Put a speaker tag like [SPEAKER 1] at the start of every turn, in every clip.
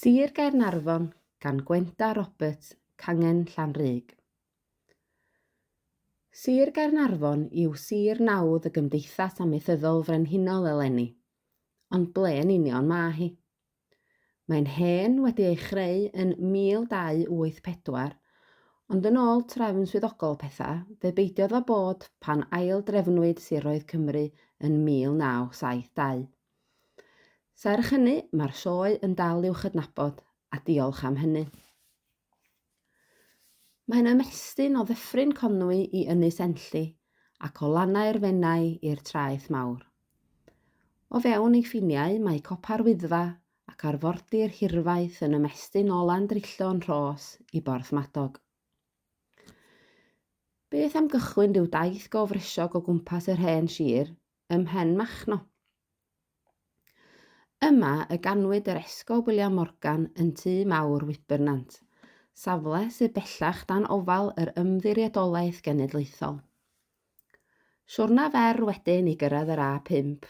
[SPEAKER 1] Sir Gaernarfon gan Gwenda Roberts, gangen Llanrug. Sir Gaernarfon yw sir nawdd y Gymdeithas Amaethyddol Frenhinol eleni, ond ble yn union mae hi. Mae'n hen wedi ei chreu yn 1284, ond yn ôl trefn swyddogol pethau, fe beidiodd o bod pan aildrefnwyd siroedd Cymru yn 1972. Serch hynny, mae'r sioe yn dal i'w chydnabod, a diolch am hynny. Mae'n ymestyn o Ddyffryn Conwy i Ynys Enlli ac o Lannau'r Fennau i'r Traeth Mawr. O fewn ei ffiniau mae copa'r Wyddfa ac arfordir hirfaeth yn ymestyn o Landrillo'n Rhos i Borthmadog. Beth am gychwyn rhyw daith gofresog o gwmpas yr hen sir ym Mhen Machno. Yma y ganwyd yr esgob William Morgan yn tŷ mawr Wibyrnant, safle sydd bellach dan ofal yr ymddiriedolaeth genedlaethol. Siwrna fer wedyn i gyrraedd yr A5,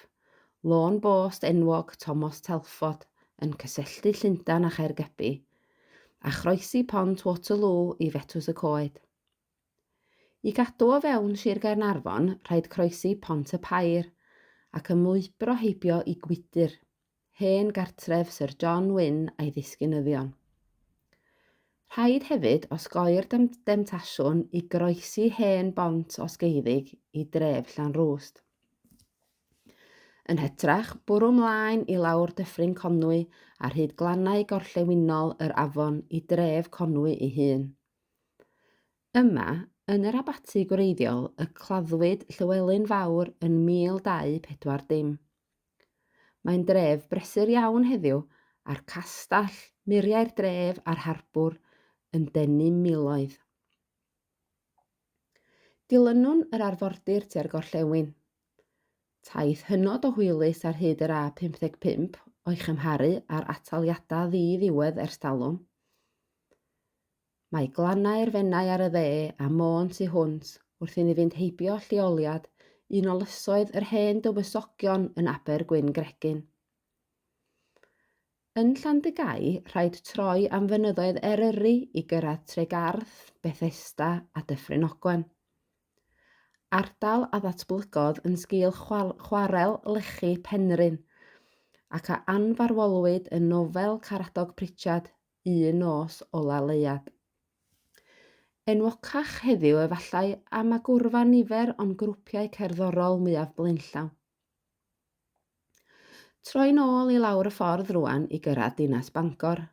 [SPEAKER 1] lôn bost enwog Thomas Telford yn cysylltu Llundain a Chaergybi, a chroesi pont Waterloo i Fetws y Coed. I gadw o fewn Sir Gaernarfon, rhaid croesi Pont y Pair ac ymlwybro heibio i Gwydyr, hen gartref Sir John Wyn a'i ddisgynyddion. Rhaid hefyd osgoi'r demtasiwn i groesi hen bont osgeiddig i dref Llanrwst. Yn hytrach, bwrw mlaen i lawr Dyffryn Conwy ar hyd glannau gorllewinol yr afon i dref Conwy ei hun. Yma, yn yr abati gwreiddiol, y claddwyd Llywelyn Fawr yn 1240. Mae'n dref bresur iawn heddiw a'r castell, muriau'r dref a'r harbwr yn denu miloedd. Dilynwn yr arfordir tua'r gorllewin. Taith hynod o hwylus ar hyd yr A55 o'i chymharu ar ataliadau ddi-ddiwedd ers talwm. Mae glannau'r Fennau ar y dde a môn tu hwnt wrth i ni fynd heibio lleoliad un o lysoedd yr hen dywysogion yn Aber Gregin. Yn Llanrug, rhaid troi am fynyddoedd Eryri i gyrraedd Tregarth, Bethesda a Dyffryn Ogwen. Ardal a ddatblygodd yn sgil chwarel lechi Penrhyn ac a anfarwolwyd yn nofel Caradog Pritchard, Un Nos Ola Leuad. Enwocach heddiw efallai am agwrfa nifer o'n grwpiau cerddorol mwyaf blaenllaw. Troi nôl i lawr y ffordd rwan i gyrraedd dinas Bangor.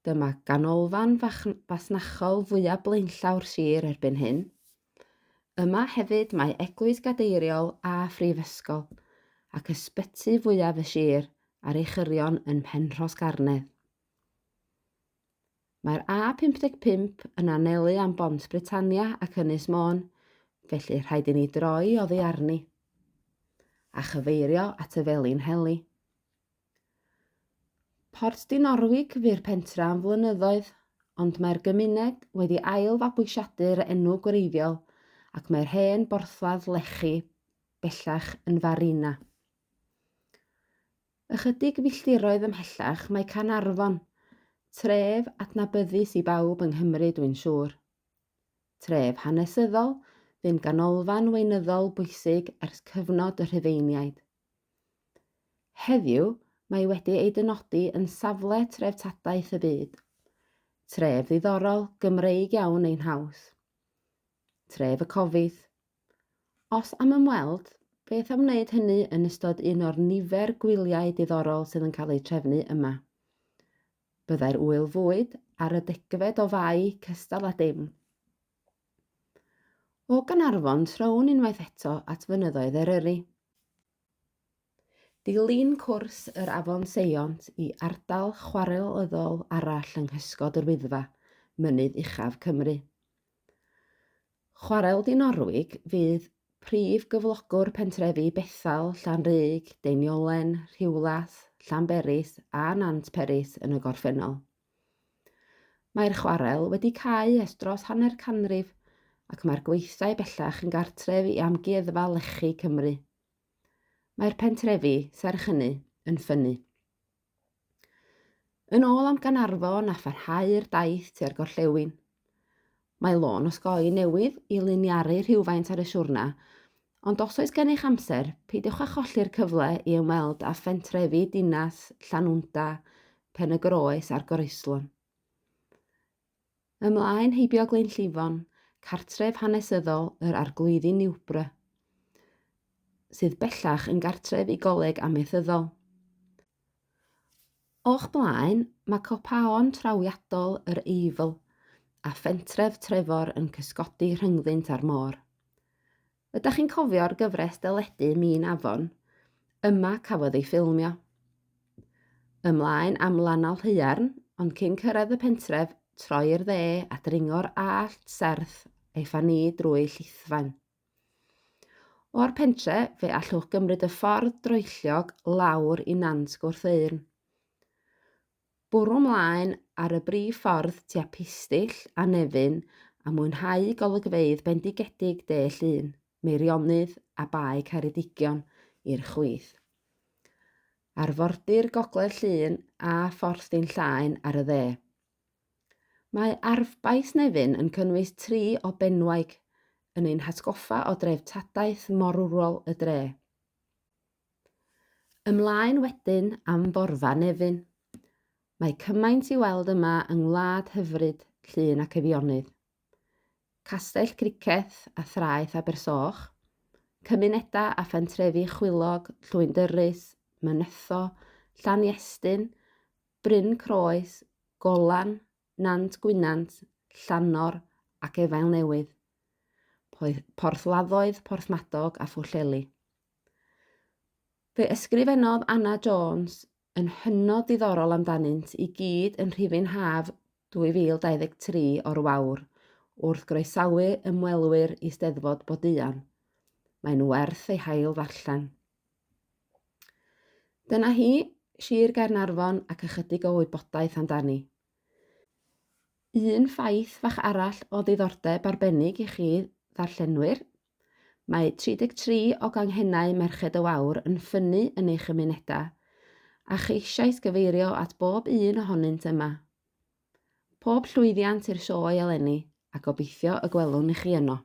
[SPEAKER 1] Dyma ganolfan fasnachol fwyaf blaenllaw'r sir erbyn hyn. Yma hefyd mae eglwys gadeiriol a phrifysgol ac ysbyty fwyaf y sir ar ei chyrion yn Penrhos Garnedd. Mae'r A55 yn anelu am Bont Britannia ac Ynys Môn, felly rhaid i ni droi oddi arni a chyfeirio at y felin heli. Port Dinorwig fy'r pentra am flynyddoedd, ond mae'r gymuned wedi ail-fabwysiadu'r enw gwreiddiol ac mae'r hen borthladd lechi bellach yn Farina. Ychydig filltiroedd ymhellach mae Caernarfon, tref adnabyddus i bawb yng Nghymru dwi'n siŵr. Tref hanesyddol fy'n ganolfan weinyddol bwysig ers cyfnod y Rhufeiniaid. Heddiw, mae wedi ei dynodi yn safle treftadaeth y byd. Tref ddiddorol, Gymreig iawn ein haws. Tref y Cofid. Os am ymweld, beth am wneud hynny yn ystod un o'r nifer gwyliau diddorol sydd yn cael ei trefnu yma. Byddai'r wyl fwyd ar y degfed o Fai cystal â dim. O Gaernarfon trown unwaith eto at fynyddoedd Eryri. Dilyn cwrs yr Afon Seiont i ardal chwarelyddol arall yng Nghysgod yr Wyddfa, mynydd uchaf Cymru. Chwarel Dinorwig fydd prif gyflogwr pentrefi Bethal, Llanrug, Deiniolen, Rhiwlas, Llanberis a Nantperis yn y gorffennol. Mae'r chwarel wedi cau ers dros hanner canrif ac mae'r gweithdai bellach yn gartref i amgueddfa lechi Cymru. Mae'r pentrefi, serch hynny, yn ffynnu. Yn ôl am Gaernarfon a pharhau'r daith tua'r gorllewin. Mae lôn osgoi newydd i liniaru rhywfaint ar y siwrna, ond os oes gennych amser, peidiwch â cholli'r cyfle i ymweld â phentrefi dinas Llanwnda, Pen y Groes a'r Groeslon. Ymlaen heibio Gleinllifon, cartref hanesyddol yr Arglwyddi Niwbry, sydd bellach yn gartref i Goleg Amaethyddol. O'ch blaen, mae copaon trawiadol yr Eifl a phentref Trefor yn cysgodi rhyngddynt ar môr. Ydych chi'n cofio'r gyfres deledu Min Afon? Yma cafodd ei ffilmio. Ymlaen am Lanal Haearn, ond cyn cyrraedd y pentref, troi'r dde a dringo'r allt serth ei phani drwy Llithfaen. O'r pentre, fe allwch gymryd y ffordd droelliog lawr i Nant Gwrtheyrn. Bwrw mlaen ar y brif ffordd tua Pistyll a Nefyn a mwynhau golygfeydd bendigedig De Llun, Meirionydd a Bae Ceredigion i'r chwith. Arfordir Gogledd Llun a Ffordd Llaen ar y dde. Mae arfbais Nefyn yn cynnwys 3 o benwaig yn ein hatgoffa o dreftadaeth morwrol y dre. Ymlaen wedyn am Borfa Nefyn. Mae cymaint i weld yma yng ngwlad hyfryd Llun ac Efionydd. Castell Criceth a Thraeth Abersoch, cymunedau a phentrefi Chwilog, Llwyndyrys, Mynetho, Llaniestyn, Bryn Croes, Golan, Nant Gwynant, Llanor ac Efail Newydd, Porthladdoedd, Porthmadog a Phwllheli. Fe ysgrifennodd Anna Jones yn hynod diddorol amdanynt i gyd yn Rhifyn Haf 2023 o'r Wawr, wrth groesawu ymwelwyr i Steddfod Bodlediad. Mae'n werth ei hail ddarllen. Dyna hi, Sir Gaernarfon ac ychydig o wybodaeth amdani. Un ffaith fach arall o ddiddordeb arbennig i chi ddarllenwyr. Mae 33 o ganghennau Merched y Wawr yn ffynnu yn eich ymunedau, a cheisiais gyfeirio at bob un ohonynt yma. Pob llwyddiant i'r sioe eleni, a gobeithio y gwelwn i chi yno.